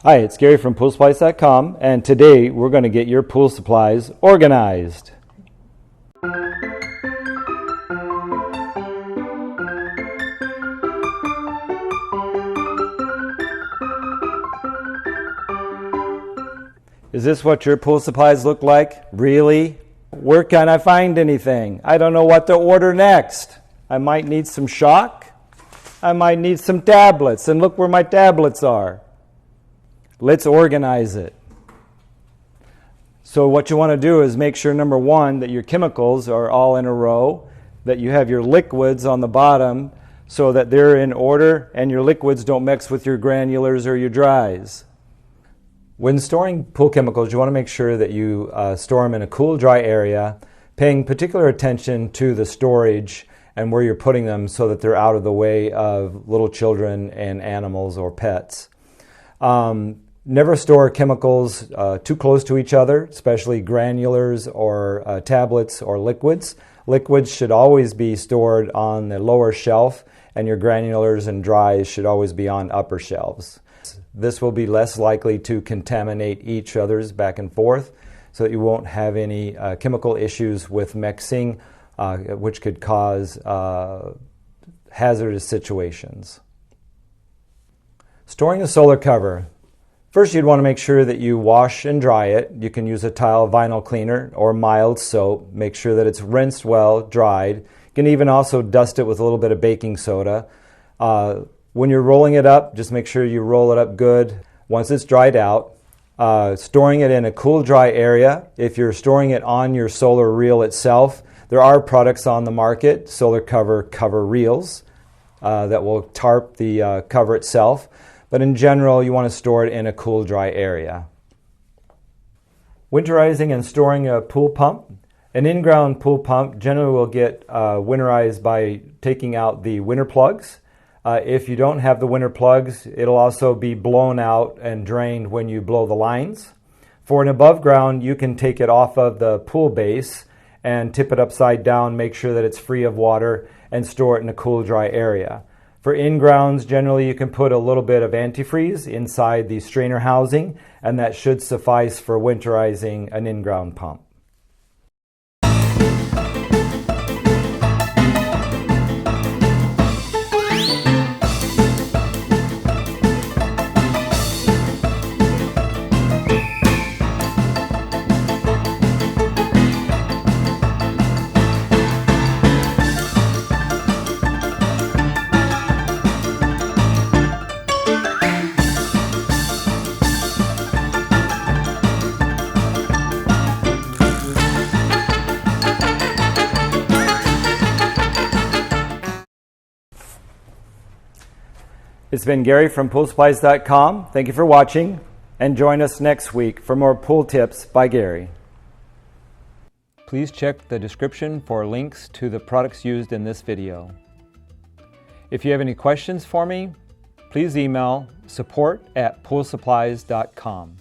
Hi, it's Gary from PoolSupplies.com, and today we're going to get your pool supplies organized. Is this what your pool supplies look like? Really? Where can I find anything? I don't know what to order next. I might need some shock. I might need some tablets, and look where my tablets are. Let's organize it. So what you want to do is make sure, number one, that your chemicals are all in a row, that you have your liquids on the bottom so that they're in order and your liquids don't mix with your granulars or your dries. When storing pool chemicals, you want to make sure that you store them in a cool, dry area, paying particular attention to the storage and where you're putting them so that they're out of the way of little children and animals or pets. Never store chemicals too close to each other, especially granulars or tablets or liquids. Liquids should always be stored on the lower shelf, and your granulars and dries should always be on upper shelves. This will be less likely to contaminate each other's back and forth, so that you won't have any chemical issues with mixing, which could cause hazardous situations. Storing the solar cover. First, you'd want to make sure that you wash and dry it. You can use a tile vinyl cleaner or mild soap. Make sure that it's rinsed well, dried. You can even also dust it with a little bit of baking soda. When you're rolling it up, just make sure you roll it up good. Once it's dried out, storing it in a cool, dry area. If you're storing it on your solar reel itself, there are products on the market, solar cover reels, that will tarp the cover itself. But in general, you want to store it in a cool, dry area. Winterizing and storing a pool pump. An in-ground pool pump generally will get winterized by taking out the winter plugs. If you don't have the winter plugs, it'll also be blown out and drained when you blow the lines. For an above ground, you can take it off of the pool base and tip it upside down, make sure that it's free of water, and store it in a cool, dry area. For in-grounds, generally you can put a little bit of antifreeze inside the strainer housing, and that should suffice for winterizing an in-ground pump. It's been Gary from PoolSupplies.com. Thank you for watching, and join us next week for more pool tips by Gary. Please check the description for links to the products used in this video. If you have any questions for me, please email support@PoolSupplies.com.